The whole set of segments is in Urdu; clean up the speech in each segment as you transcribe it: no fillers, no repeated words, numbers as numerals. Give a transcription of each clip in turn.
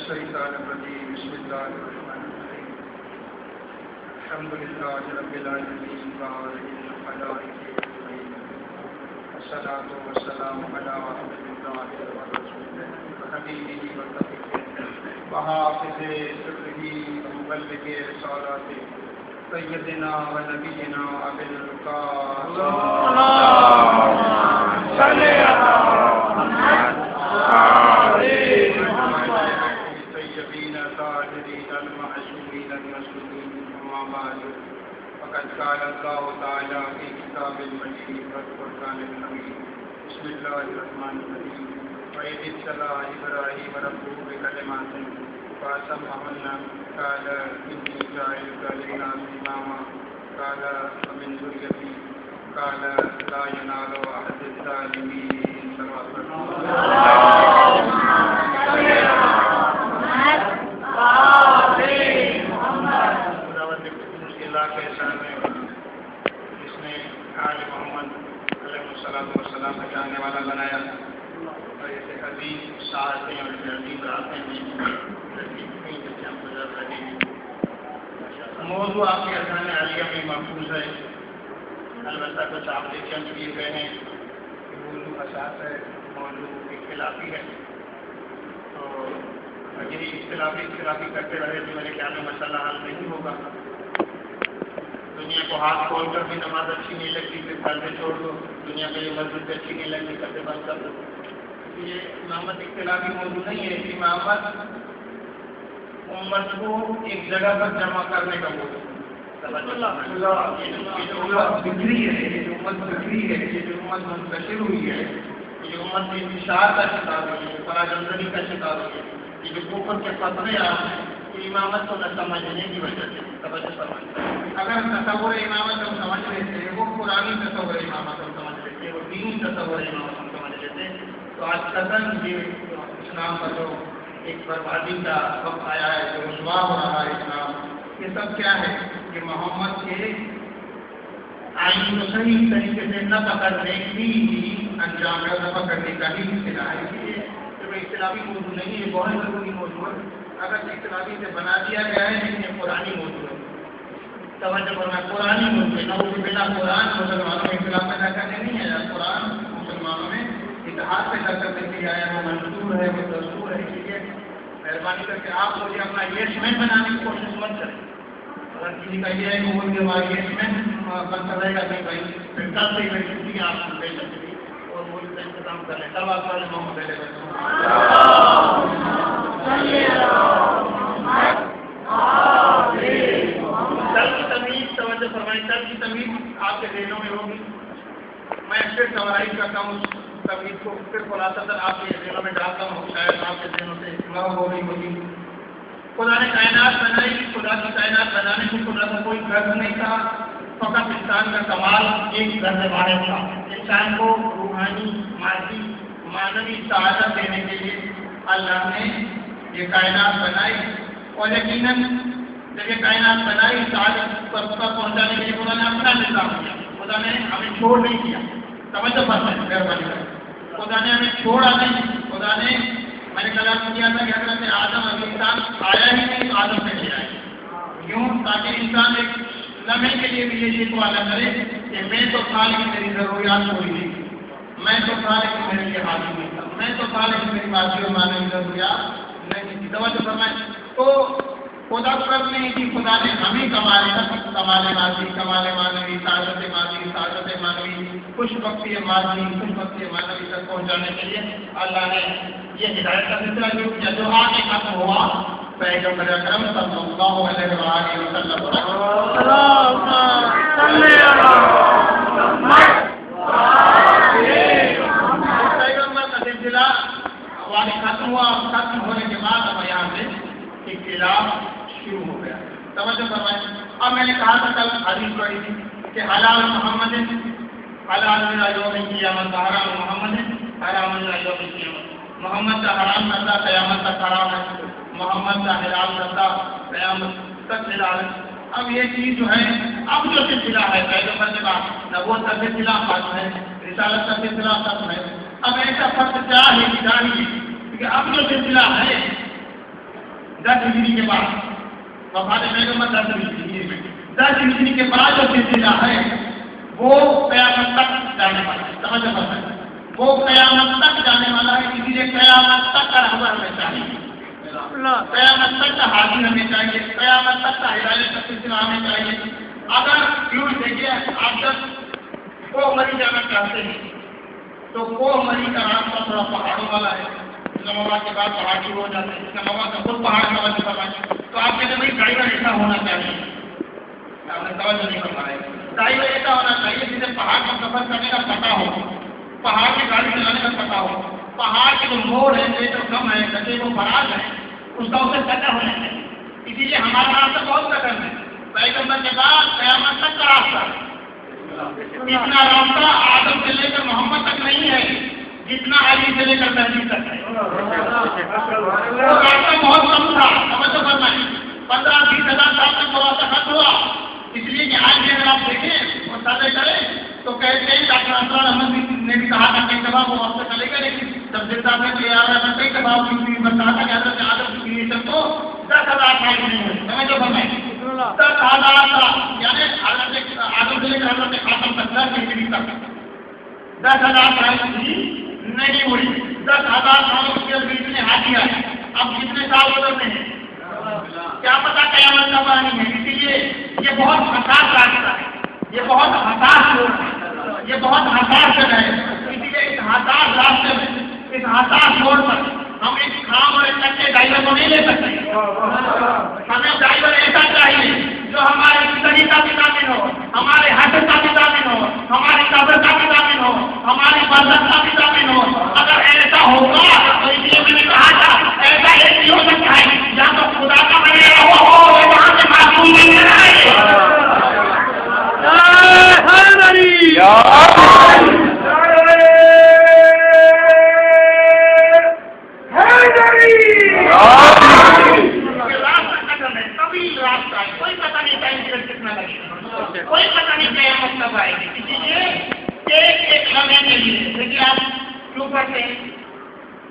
الشيطان الرجيم بسم الله الرحمن الرحيم الحمد لله رب العالمين بارئ الخلائق أجمعين والصلاة والسلام على رسول الله ورسوله وحبيبه وشفيعه وحافظ سره ومبلغ رسالاته سيدنا ونبينا أبي البكاء اللهم صل على محمد الطيبين الطاهرين المعصومين المسلمين أما بعد فقد قال الله تعالى في كتاب المجيد والقرآن الحميد بسم الله الرحمن الرحيم وإذ ابتلى إبراهيم ربه بكلمات فأتمهن قال إني جاعلك للناس إماما قال ومن ذريتي قال لا ينال عهد الظالمين کے سامنے جس نے آل محمد علیہ السلام کا جاننے والا بنایا اور ایسے عظیم ساعتیں اور عظیم راتیں بھی جیسے ہم گزر رہے ہیں. موضوع آپ کے اذہان عالیہ میں محفوظ ہے. البتہ کچھ آپریشن کیے گئے ہیں. موضوع اساس ہے, موضوع اختلافی ہے. تو یہی اختلافی کرتے رہے تو میرے خیال میں مسئلہ حل نہیں ہوگا. دنیا کو ہاتھ کھول کر بھی نماز اچھی نہیں لگتی پھر پردے چھوڑ دو. دنیا کو یہ مسجد اچھی نہیں لگتی پردے بند کر دو. یہ امامت اختلافی موضوع نہیں ہے. امامت امت کو ایک جگہ پر جمع کرنے کا موضوع. یہ جو امت بکھری ہے, یہ جو امت منتشر ہوئی ہے, یہ جو امت انتشار کا شکار ہوئی ہے, فراجمزنی کا شکار ہوئی ہے, یہ جو کفر کے فتوے آ رہے ہیں, امامت کو نہ سمجھنے کی وجہ سے توجہ فرمائیں. اگر تصور امامت ہم سمجھ لیتے, وہ پرانی تصور امامت ہم سمجھ لیتے, وہ دینی تصور امامت ہم سمجھ لیتے, تو آج قطن یہ اسلام کا جو ایک بربادی کا وقت آیا ہے, جو رسوا ہو رہا ہے اسلام, یہ سب کیا ہے کہ محمد کے آئین کو صحیح طریقے سے نہ پکڑنے کی ہی انجام ہے, نہ پکڑنے کا ہی حصہ ہے. اس لیے کوئی اختلافی موضوع نہیں ہے, بہت ضروری موضوع ہے. اگر اختلافی سے بنا دیا گیا ہے لیکن یہ قرآنی موضوع ہے. توجہ کرنا, قرآنی موضوع ہے. نہ وہ بنا قرآن مسلمانوں میں اختلاف پیدا کرنے نہیں آیا. قرآن مسلمانوں میں اتحاد پیدا کرنے کے لیے آیا. وہ منصور ہے, وہ دستور ہے. ٹھیک ہے, مہربانی کر کے آپ مجھے اپنا یس مین بنانے کی کوشش مت کریں. اگر کسی کا یہ ہے کہ وہ ہمارا یس مین بنتا رہے گا نہیں بھائی, پھر کل سے میں چھٹی آپ کو دے سکتی تھی اور وہ اس کا انتظام کر لیں. تب آپ والے محمد علیہ کل کی تمیز, توجہ فرمائیں, کل کی تمیز آپ کے ذہنوں میں ہوگی. میں پھر سورائی کرتا ہوں اس تمیز کو, پھر خلاصہ آپ کے ذہنوں میں ڈالتا ہوں, شاید آپ کے ذہنوں سے اطلاع ہو رہی ہوگی. خدا نے کائنات بنائی. خدا کی کائنات بنانے سے خدا کا کوئی غرض نہیں تھا, فقط انسان کا کمال ایک غرض واحد تھا, انسان کو روحانی, مادی, معنوی سعادت دینے کے لیے اللہ نے یہ کائنات بنائی. اور یقیناً جب یہ کائنات بنائی, سعادت پر پہنچانے کے لیے خدا نے اپنا نظام کیا. خدا نے ہمیں چھوڑ نہیں کیا. توجہ فرمائیں مہربانی کر, خدا نے ہمیں چھوڑا نہیں. خدا نے, میں نے کلام کیا تھا کہ حضرت آدم ابھی انسان آیا ہی نہیں تو آدم سے لے آئے یوں, تاکہ انسان ایک لمحے کے لیے بھی یہ سوال نہ کرے کہ میں تو تھا لیکن میری ضروریات پوری نہیں تھی, میں تو تھا لیکن میرے لیے حاضر نہیں تھا, میں تو تھا لیکن میری مادی اور معنوی ضروریات نہیں تھی. توجہ فرمائیں. تو خدا قرض نہیں تھی, خدا نے ہمیں کمال ماضی, کمال معنوی, سعادت ماضی, سعادت معنوی, خوش بختی ماضی, خوش بختی معنوی تک پہنچانے کے لیے اللہ نے یہ ہدایت کا سلسلہ شروع کیا جو آگے ختم ہوا پیغمبر اکرم صلی اللہ علیہ وسلم. پیغمبر کا سلسلہ واقعی ختم ہوا. ختم ہونے کے بعد اب یہاں سے اختلاف شروع ہو گیا. توجہ فرمائیں. اب میں نے کہا تھا کل حدیث پڑھی تھی کہ حلال محمد حلال یوم قیامت, حرام محمد حرام یوم قیامت. محمد کا حرام کرتا قیامت تک حرام ہے, محمد کا حلال کرتا قیامت تک حلال ہے. اب یہ چیز جو ہے, اب جو سلسلہ ہے پیغمبر کے بعد نبوت کا سلسلہ ختم ہے, رسالت کا سلسلہ ختم ہے. اب ایسا فرق کیا ہے, کیونکہ اب جو سلسلہ ہے 10 ہجری کے بعد وفات پیغمبر 10 ہجری میں 10 ہجری کے بعد جو سلسلہ ہے وہ قیامت تک جانے والا ہے. سمجھ پڑتا ہے وہ قیامت تک جانے والا ہے. اسی لیے قیامت تک کا رہبر ہمیں چاہیے, قیامت تک کا حاضر ہمیں چاہیے, قیامت تک کا ہدایت کا سلسلہ ہمیں چاہیے. اگر کیوں دیکھیے آپ جب کو مری جانا چاہتے ہیں تو کو مری کا راستہ تھوڑا پہاڑوں والا ہے. اسلام آباد کے بعد پہاڑ شروع ہو جاتے ہیں, اسلام آباد کا خود پہاڑ کا وجہ ہے. تو آپ کہتے ہیں بھائی ڈرائیور ایسا ہونا چاہیے, آپ نے توجہ نہیں کر پائے. ڈرائیور ایسا ہونا چاہیے جسے پہاڑ کا سفر کرنے کا پتہ ہو, پہاڑ کی گاڑی چلانے کا پتہ ہو, پہاڑ کے جو موڑ ہے جو کم ہے گڈھے وہ فراز ہے اس کا اسے پتہ ہونا چاہیے. اسی لیے ہمارا راستہ بہت قدم ہے. پیغمبر کے بعد قیامت تک کا راستہ, اتنا راستہ آدم سے لے کر محمد تک نہیں ہے جتنا علی سے لے کر تحریر تک ہے. وہ راستہ بہت کم تھا, توجہ کرنا ہے. 15-20 ہزار سال تک وہ راستہ ختم ہوا. اس لیے کہ آج بھی اگر آپ دیکھیں اور سادے کریں تو کہتے ہیں ڈاکٹر اسرار احمد نے بھی کہا تھا کئی دفعہ وہ وقت چلے گا, لیکن جب دیتا ہے کہ یار میں کئی دفعہ بتایا تھا کہ حضرت آدم کی نیچر کو 10,000 سال نہیں ہوئے. سمجھو فرمائیں 10,000 سال یعنی حضرت آدم سے لے کر حضرت خاتم تک 10 ہجری تک 10,000 سال کی نہیں ہوئی. 10,000 سالوں کے بیچ میں حاجی آئے. اب کتنے سال گزرتے ہیں کیا پتا قیامت کا پانی ہے. اسی لیے یہ بہت حساس راستہ ہے, یہ بہت حساس روڈ ہے, یہ بہت حساس جگہ ہے. اسی لیے اس حساس راستے میں, اس حساس روڈ پر ہم ایک خام اور ایک کچے ڈرائیور کو نہیں لے سکتے. ہمیں ڈرائیور ایسا چاہیے جو ہمارے زندگی کا بھی ضامن ہو, ہمارے حسن کا بھی ضامن ہو, ہماری قبر کا بھی ضامن ہو, ہماری برزخ کا بھی ضامن ہو. اگر ایسا ہوگا تو اس لیے میں نے کہا تھا ایسا ایک نہیں ہو سکتا ہے جہاں تو خدا کا بنایا ہوا ہو وہاں سے معصوم نہیں رہے. کوئی پتہ نہیں ٹائم کتنا لگے گا, کوئی پتہ نہیں قیامت کب آئے گی. اسی لیے ایک لمحے کے لیے دیکھیے آپ کیوں پڑھتے ہیں,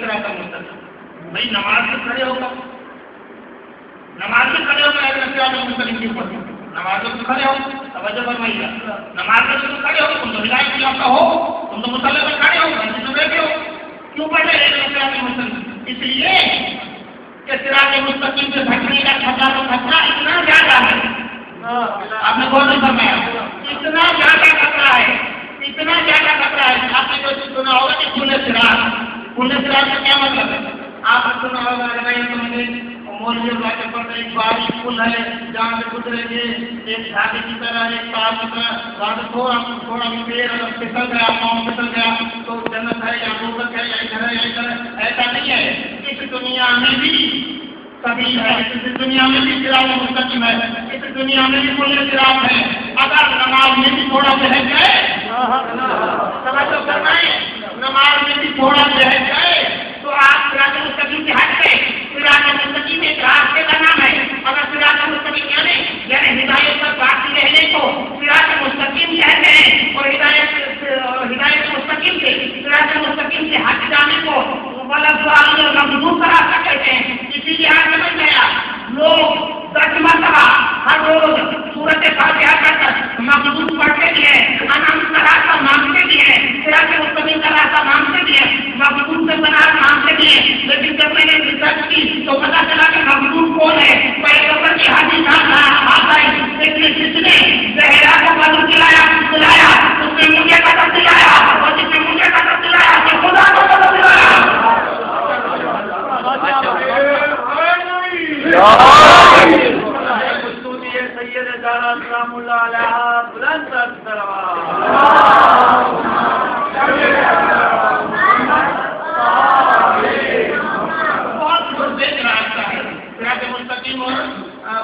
صراط المستقیم. بھائی نماز میں کھڑے ہو کر صراط المستقیم کیوں پڑھتے ہیں؟ نماز میں کھڑے ہو, توجہ فرمائیے, نماز میں تم کھڑے ہو, تم تو ہدایت یافتہ ہو, تم تو مصلی میں کھڑے ہو, مسجد میں بیٹھے ہو, کیوں پڑھ رہے ہیں صراط المستقیم؟ اس لیے کہ صراط المستقیم سے بھٹکنے کا خطرہ اتنا زیادہ ہے. آپ نے غور نہیں فرمایا, اتنا زیادہ خطرہ ہے, اتنا زیادہ خطرہ ہے. آپ نے جو سنا ہوگا کہ کھلے صراط کا کیا مطلب ہے؟ آپ نے سنا ہوگا مولوی باتیں پڑھتے ایک بارش پل ہے جہاں سے گزرے گے ایک دھاگے کی طرح ایک تار کی طرح تھوڑا پیر اگر پھسل گیا پاؤں پھسل گیا تو جنت ہے یا غربت ہے یا ادھر ہے یا ادھر ہے. ایسا نہیں ہے. اس دنیا میں بھی سبھی ہے, اس دنیا میں بھی صراط مستقیم ہے, اس دنیا میں بھی کھلے صراط ہے. اگر نماز میں بھی تھوڑا بہت گئے, توجہ فرمائیں, نماز میں بھی تھوڑا بہت گئے تو آپ صراط مستقیم سے ہٹ گئے. صراط مستقیم ایک راستے کا نام ہے. اگر صراط مستقیم یعنی ہدایت پر باقی رہنے کو صراط مستقیم کہتے ہیں, اور ہدایت مستقیم سے صراط مستقیم سے ہٹ جانے کو مغلوب کا راستہ کہتے ہیں. اسی لیے آج سمجھ گیا لوگ 10 مرتبہ ہر روز سورت فاتحہ پڑھ کر مغلوب پڑھتے بھی ہیں, انعام کا راستہ مانگتے بھی ہیں, صراط مستقیم کا راستہ مانگتے بھی ہیں, مغلوب سے بنا مانگتے بھی ہیں. لیکن جب میں نے ریسرچ کی تو پتا چلا کہ مغلوب کون ہے. پیغمبر کی حدیث آتا ہے جس نے زہرا کو قدم دلایا اس نے مجھے قدم دلایا, اور جس نے مجھے قدم دلایا اس نے خدا کو قدم دلایا. سید دارا سلام اللہ علیہ بلند مستقیم اور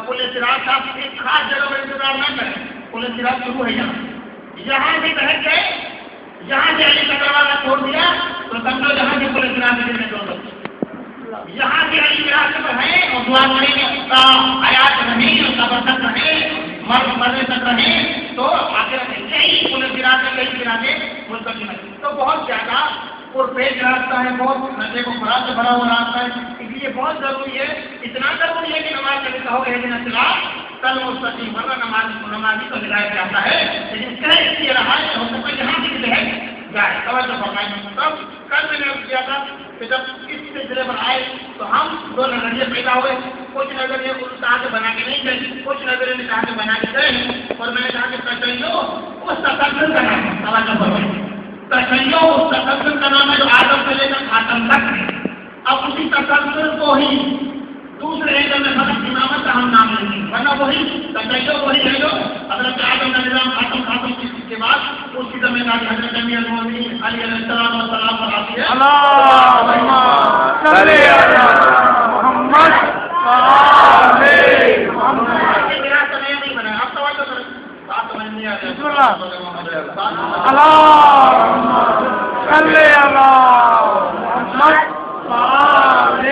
پولیس صراط صاحب ایک خاص جگہ پر انتظار نہ کریں. پولیس صراط شروع ہے یہاں سے بہت گئے, یہاں سے علی کا دروازہ چھوڑ دیا تو سمجھو جہاں سے پولیس صراط میں دو لوگ یہاں سے علی کے راستے پر ہیں اور دعا کریں کہ اس کا حیات رہے, اس کا برکت رہے, مرنے تک رہے تو آخر یہی پولیس صراط میں کئی گرانے مستقیم ہے. تو بہت زیادہ پرفیج راستہ ہے, بہت نشے کو خراب سے بھرا ہوا راستہ ہے. لیے بہت ضروری ہے، اتنا ضروری ہے کہ نماز میں کہو کہ اہدنا الصراط المستقیم، ورنہ نمازی کو ہدایت چاہتا ہے لیکن کہہ اس لیے رہا ہے ہو سکتا ہے یہاں سے ہدایت جائے۔ توجہ فرمائیں، تب کل میں نے عرض کیا تھا کہ جب اس سلسلے پر آئے تو ہم دو نظریے پیدا ہوئے، کچھ نظریے کہاں سے بنا کے نہیں گئے، کچھ نظریے نے کہا کہ بنا کے گئے، اور میں نے کہا کہ تشیع اس تسلسل کا نام ہے۔ توجہ فرمائیں، تشیع اس تسلسل کا نام ہے جو آدم سے لے کر خاتم تک ہے۔ اب اسی تسلسل کو ہی دوسرے اینگل میں فرق امامت کا ہم نام لیں گے، ورنہ وہی تشیع وہی ہے جو حضرت آدم کا نظام خاتم کے بعد اس کی ذمہ داری حضرت امیر المومنین علی علیہ السلام پر آتی ہے۔ اللہم صلی علی محمد وآلِ محمد۔ میرا سمے نہیں بنا، آپ توجہ کریں، آپ سمجھ نہیں آ رہے۔ بسم اللہ۔ اللہم صلی علی محمد وآلِ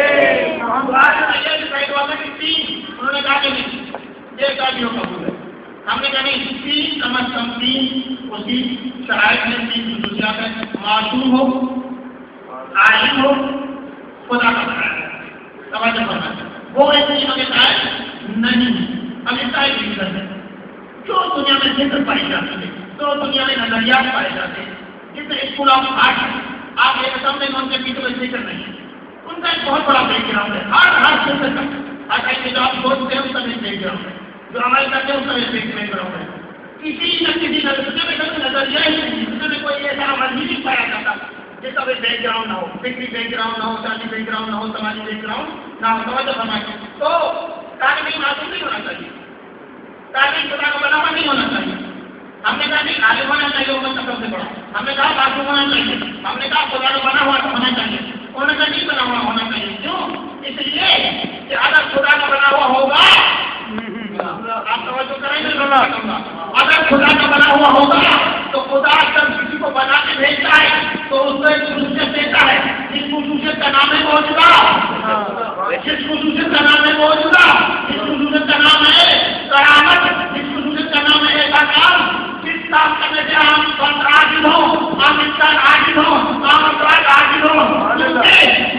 محمد۔ انہوں نے کہا کہ نہیں، یہ شادیوں قبول ہے، ہم نے کہا نہیں، تین کم از کم تین اسی شرائط میں تین خصوصیات ہیں، معصوم ہو، عالم ہو، خدا کا بنایا ہے۔ توجہ کرنا وہ ایسے ہی ہمیں کہا نہیں، ہمیں کہا نہیں کرتے جو دنیا میں ذکر پائی جاتی ہے، جو دنیا میں نظریات پائے جاتے ہیں، جتنے اسکول آف آرٹ آپ یہ سمجھیں ان کے پیچھے میں ذکر نہیں ہے، ان کا ایک بہت بڑا بیک گراؤنڈ ہے، ہر فیلڈ کا، ہر ٹائم جو آپ سوچتے ہیں اس کا بھی بیک گراؤنڈ ہے، جو عمل کرتے ہیں اس کا بھی بیک گراؤنڈ ہے۔ کسی نہ کسی نظریہ ہی نہیں، اس میں کوئی ایسا عمل ہی نہیں پایا جاتا جس کا بیک گراؤنڈ نہ ہو، فکری بیک گراؤنڈ نہ ہو، ذاتی بیک گراؤنڈ نہ ہو، سماجی بیک گراؤنڈ نہ ہو۔ توجہ فرمائیں، تو طالب علم معصوم نہیں ہونا چاہیے، طالب خدا کا بنا ہوا نہیں ہونا چاہیے۔ ہم نے کہا نہیں عالم ہونا چاہیے، وہ سب سے بڑا، ہم نے کہا معصوم ہونا چاہیے، ہم نے کہا خدا کا بنا ہوا ہونا چاہیے، انہوں نے کہا نہیں بنا ہوا ہونا چاہیے۔ کیوں؟ اس لیے کہ اگر خدا کا بنا ہوا ہوگا، آپ توجہ کریں گے، اگر خدا کا بنا ہوا ہوگا تو خدا جب کسی کو بنا کے بھیجتا ہے تو اس کو ایک خصوصیت دیتا ہے، جس خصوصیت کا نام ہے موجودہ، جس خصوصیت کا نام ہے موجودہ، جس خصوصیت کا نام ہے کرامت، جس خصوصیت کا نام ہے ایسا کام جس کام کرنے سے ہم عاجز ہوں، ہم انسان عاجز ہوں، ہم افراد عاجز ہوں،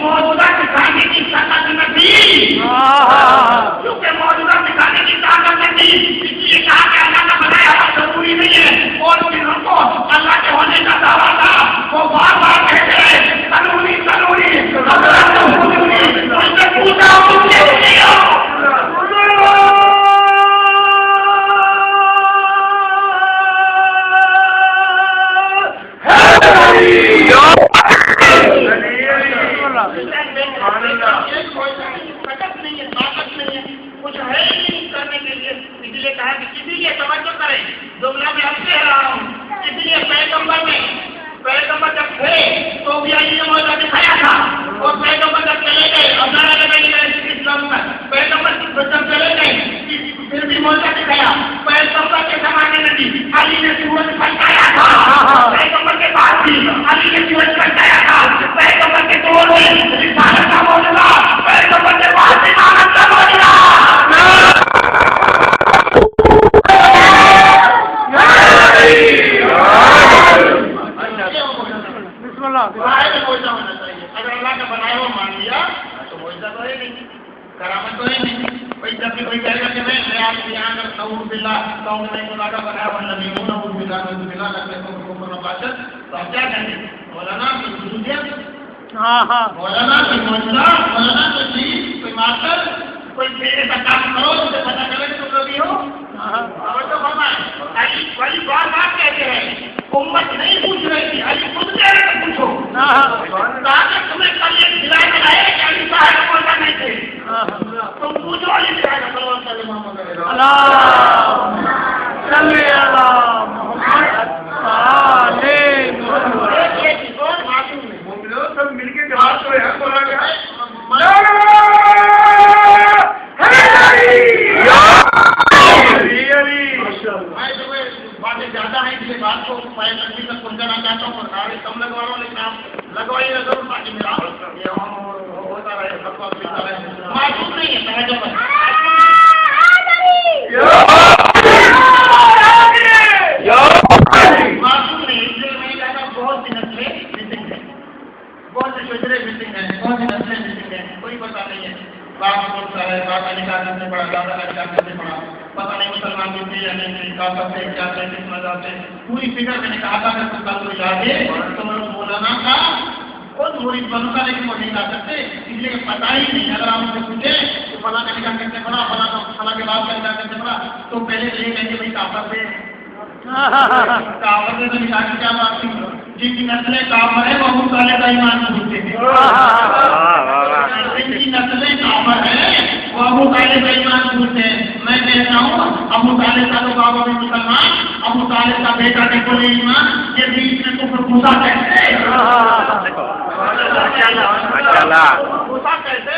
موجودہ دکھانے کی طاقت نہیں، کیونکہ موجودہ دکھانے کی طاقت نہیں، اس لیے کہا کہ اللہ کا بنایا ہوا ضروری نہیں ہے، اور جنہوں کو اللہ کے ہونے کا دعویٰ تھا وہ بار بار کہتے ہیں ضروری ضروری ان سے پوچھا کچھ ہے نہیں کرنے کے لیے، اس لیے کہا کہ کسی لیے توجہ کریں، جملہ میں اب کہہ رہا ہوں، اس لیے پیغمبر جب تھے تو بھی علی نے موجودہ دکھایا تھا، اور پیغمبر جب چلے گئے اور نعرہ لگائیے اسلام میں، پیغمبر جب چلے گئے پھر بھی موجودہ دکھایا، پیغمبر کے زمانے میں بھی علی نے سورج پھٹکایا تھا، پیغمبر کے بعد بھی علی نے سورج پھٹکایا تھا، پیغمبر کے دور میں رسالت کا موجودہ، پیغمبر کے بعد امامت کا موجودہ۔ اگر اللہ کا بنایا ہوا مان لیا تو موجودہ تو ہے نہیں، کرامت تو ہے نہیں۔ کوئی جب بھی کوئی کہے گا کہ میں آپ کے یہاں نعوذ باللہ کہوں میں خدا کا بنایا ہوا نبی ہوں، نعوذ باللہ لگتے ہیں تو باشد، تو آپ کیا کہیں گے؟ مولانا کی خصوصیت، مولانا کی موجودہ، مولانا کوئی چیز، کوئی ماسٹر، کوئی ایسا کام کرو جسے پتہ چلے کہ تم نبی ہو۔ اور تو فرمائیں علی بار بات کہتے ہیں، امت نہیں پوچھ رہی تھی، علی خود کہہ رہے تھے پوچھو، تاکہ تمہیں کل یہ دلائے بنائے کہ علی صاحب موجودہ نہیں تھے، تم پوچھو علی صاحب صلوات اللہ محمد اللہم صلی علی محمد وآلِ محمد۔ ایک چیز اور معصوم نہیں، مومنوں سب مل کے جواب تو ہے قرآن کا، باتیں زیادہ ہیں، اس لیے بات کو پائے تک پہنچانا چاہتا ہوں، اور سارے کم لگوا رہا ہوں، لیکن آپ لگوائیے ضرور تاکہ میرا یہ ہوتا رہے، سب کو ملتا رہے۔ معصوم نہیں ہے، توجہ کریں، معصوم نہیں، اس لیے میں کہتا ہوں بہت سی نسلیں مسنگ ہیں، بہت سے شجرے مسنگ ہیں، بہت سی نسلیں مسنگ ہیں، کوئی پتا نہیں ہے باپ کون سا ہے، باپ کا نکاح کس نے پڑھا، دادا کا نکاح کس نے پڑھا، پتہ نہیں مسلمان بھی تھے یا نہیں تھے، کافر تھے کیا تھے، کس مذہب سے، پوری فکر میں نے کہا تھا کہ اس کا کوئی یاد ہے تو میں مولانا کا خود مرید بنتا، لیکن وہ نہیں لا سکتے اس لیے پتہ ہی نہیں. اگر آپ سے پوچھیں تو فلاں کا نکاح کس نے پڑھا، فلاں کے باپ کا نکاح کس نے پڑھا، تو پہلے یہ کہیں گے بھائی کافر تھے، کافر سے تو نکاح کی کیا بات تھی، جن کی نسلیں کافر ہے وہ ابو طالب کا ایمان پوچھتے تھے، جن کی نسلیں کافر ہے وہ ابو طالب کا ایمان پوچھتے ہیں. میں کہتا ہوں ابو طالب کا تو بابا بھی مسلمان، ابو طالب کا بیٹا دیکھو نہیں ایمان، یہ بیچ میں کفر گھسا کہتے گھسا کہتے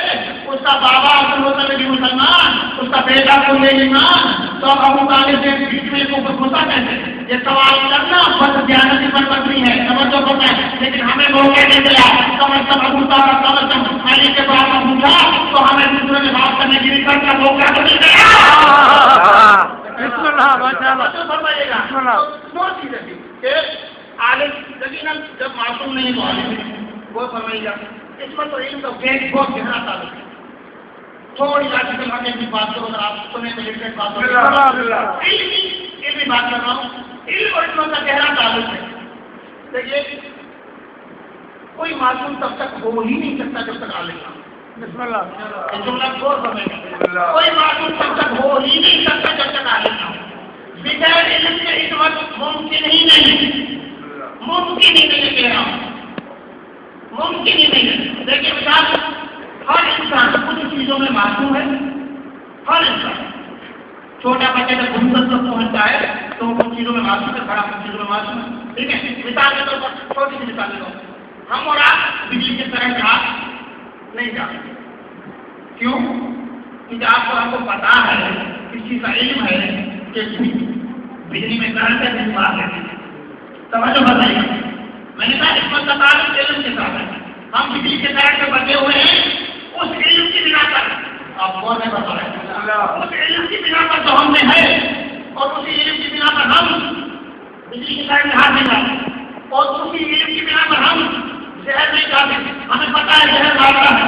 اس کا بابا عبد المطلب بھی مسلمان، اس کا بیٹا کو لے ایمان، تو ابو طالب کے بیچ میں کفر گھسا کہتے. یہ سوال کرنا بس دیانتی پر مبنی ہے، توجہ کرنا ہے، لیکن ہمیں موقع نہیں ملا. کم از کم ابو طالب کم از کم علی کے بعد میں پوچھا تو ہمیں دوسرے سے بات کرنے کی رکت کا موقع تو نہیں ملا. بسم اللہ ماشاء اللہ فرمائیے گا بسم اللہ. دو چیزیں تھی کہ عالم یقیناً جب معصوم نہیں تو عالم وہ فرمائیے گا. اس میں تو علم کا بیگ بہت گہرا تعلق ہے. تھوڑی سی زمانے کی بات کرو، اگر آپ سنیں تو علم بات علمی بات کر رہا ہوں. علم اور علم کا گہرا تعلق ہے. دیکھیے کوئی معصوم تب تک ہو ہی نہیں سکتا جب تک عالم نہ ہو. بسم اللہ. جملہ غور فرمائیے. کوئی معصوم تب تک ہو ہی نہیں سکتا جب تک عالم نہ ہو. بغیر علم کے عصمت ممکن ہی نہیں، ممکن ہی نہیں کہہ رہا ہوں، ممکن ہی نہیں. دیکھیے مثال، ہر انسان کچھ چیزوں میں معصوم ہے. ہر انسان چھوٹا بچہ جب حکومت تک پہنچتا ہے تو وہ کچھ چیزوں میں معصوم ہے، بڑا کچھ چیزوں میں معصوم ہے. ٹھیک ہے، مثال کے طور پر چھوٹی سی مثال دو، ہم اور آپ بجلی کی طرح کا نہیں جانتے. کیوں؟ کیونکہ آپ کو پتا ہے، اس چیز کا علم ہے کہ بجلی میں کرنٹ ہے بات ہے. توجہ بتائیے، میں نے کہا اس کا تعلق علم کے ساتھ ہے. ہم بجلی کے کرنٹ سے بچے ہوئے ہیں اس علم کی بنا پر. آپ کو نہیں پتا ہے اس علم کی بنا پر جو ہم نے ہے، اور اسی علم کی بنا پر ہم بجلی کے کرنٹ ہاتھ نہیں ڈالتے، اور اسی علم کی بنا پر ہم زہر نہیں کھاتے. ہمیں پتا ہے زہر مارتا ہے،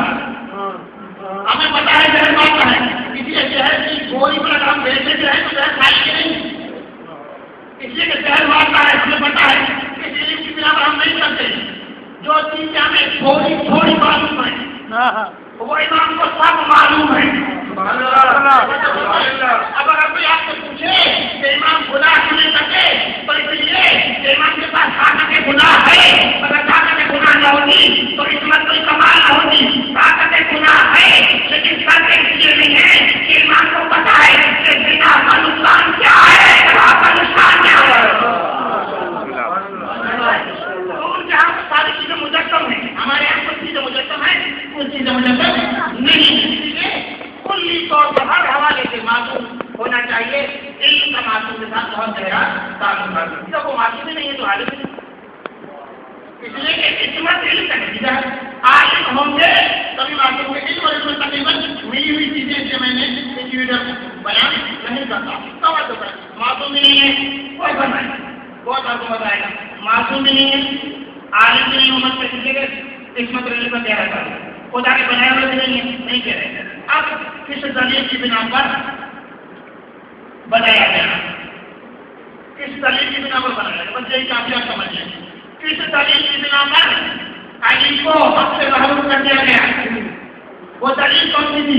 ہمیں پتا ہے زہر مارتا ہے، اس لیے زہر کی گولی پر اگر ہم بیچتے جو ہے تو زہر کھائیں گے نہیں، اس لیے کہ زہر مارتا ہے. ہمیں پتا ہے اس علم کی بنا پر ہم نہیں کرتے. جو چیزیں ہمیں تھوڑی تھوڑی معلوم ہے وہ امام کو سب معلوم ہے. اگر ابھی آپ سے پوچھے کہ امام گناہ کیوں نہیں کرتے تو اس لیے کہ امام کے پاس طاقت گناہ ہے. اگر طاقت گناہ نہ ہوتی تو اس میں کوئی کمال نہ ہوتی. طاقت گناہ ہے لیکن کرتے اس لیے نہیں ہے کہ امام کو پتا ہے کہ گناہ کا نقصان کیا ہے، گناہ کا نقصان کیا ہے. جہاں ساری چیزیں مجسم ہیں، ہمارے یہاں کچھ چیزیں مجسم ہیں، کچھ چیزیں مجسم نہیں. کلی طور پر ہر حوالے سے معصوم ہونا چاہیے. علم کا معصوم کے ساتھ بہت گہرا تعلق ہے. جب وہ معصوم ہی نہیں ہے تو عالم نہیں. اس لیے کہ عصمت علم کا نتیجہ ہے. عالم ہوں گے تبھی معصوم کے علم اور عصمت تقریباً ملی ہوئی چیزیں جو میں نے انڈیویجل بیان نہیں کرتا. توجہ کریں، معصوم ہی نہیں ہے کوئی بنائے بہت آپ کو بتائے گا. معصوم بھی نہیں ہے، عالم بھی نہیں، امت کے کسی کے عصمت علم کا گہرا تعلق. خدا کے بنائے ہوئے بھی نہیں کہہ رہے. اب کس دلیل کی بنا پر بنایا گیا، کس دلیل کی بنا پر بنایا گیا، بس یہی کافی آپ سمجھ لیں. کس دلیل کی بنا پر علی کو حق سے محروم کر دیا گیا، وہ دلیل کون سی تھی؟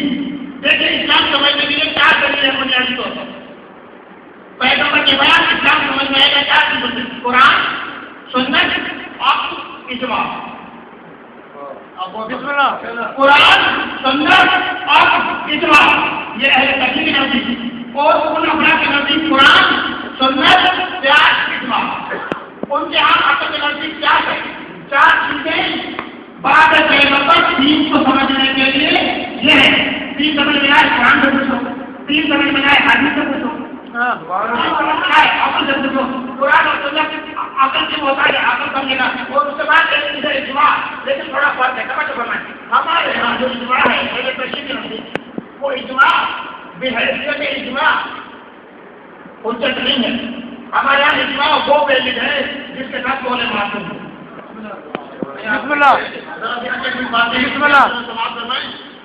دیکھیں اسلام سمجھنے کے لیے کیا دلیل ہے بنیادی طور پر. پیغمبر کے بعد اسلام سمجھ میں آئے گا کیا چیز؟ قرآن، سنت اور اجماع. قرآن، سنت اور اجماع، یہ اہل تحقیق کے نزدیک، اور ان افراد کے نزدیک قرآن، سنت، قیاس، اجماع. ان کے ہاں عقل کے نزدیک کیا ہے؟ چار چیزیں بعد پیغمبر دین کو سمجھنے کے لیے یہ ہے. دین سمجھ میں آئے قرآن سے پوچھو، دین سمجھ میں آئے حدیث سے پوچھو، عقل سے پوچھو. قرآن اور سنت عقل سے ہوتا ہے، عقل سمجھے گا. اور اس کے بعد اجماع، لیکن تھوڑا فرق ہے. توجہ فرمائیں، ہمارے یہاں جو اجماع ہے میرے تشریح کے نزدیک وہ اجماع بحیثیت اجماع حجت نہیں ہے. ہمارے یہاں اجماع وہ دلیل ہے جس کے ساتھ بولے معصوم. بسم اللہ.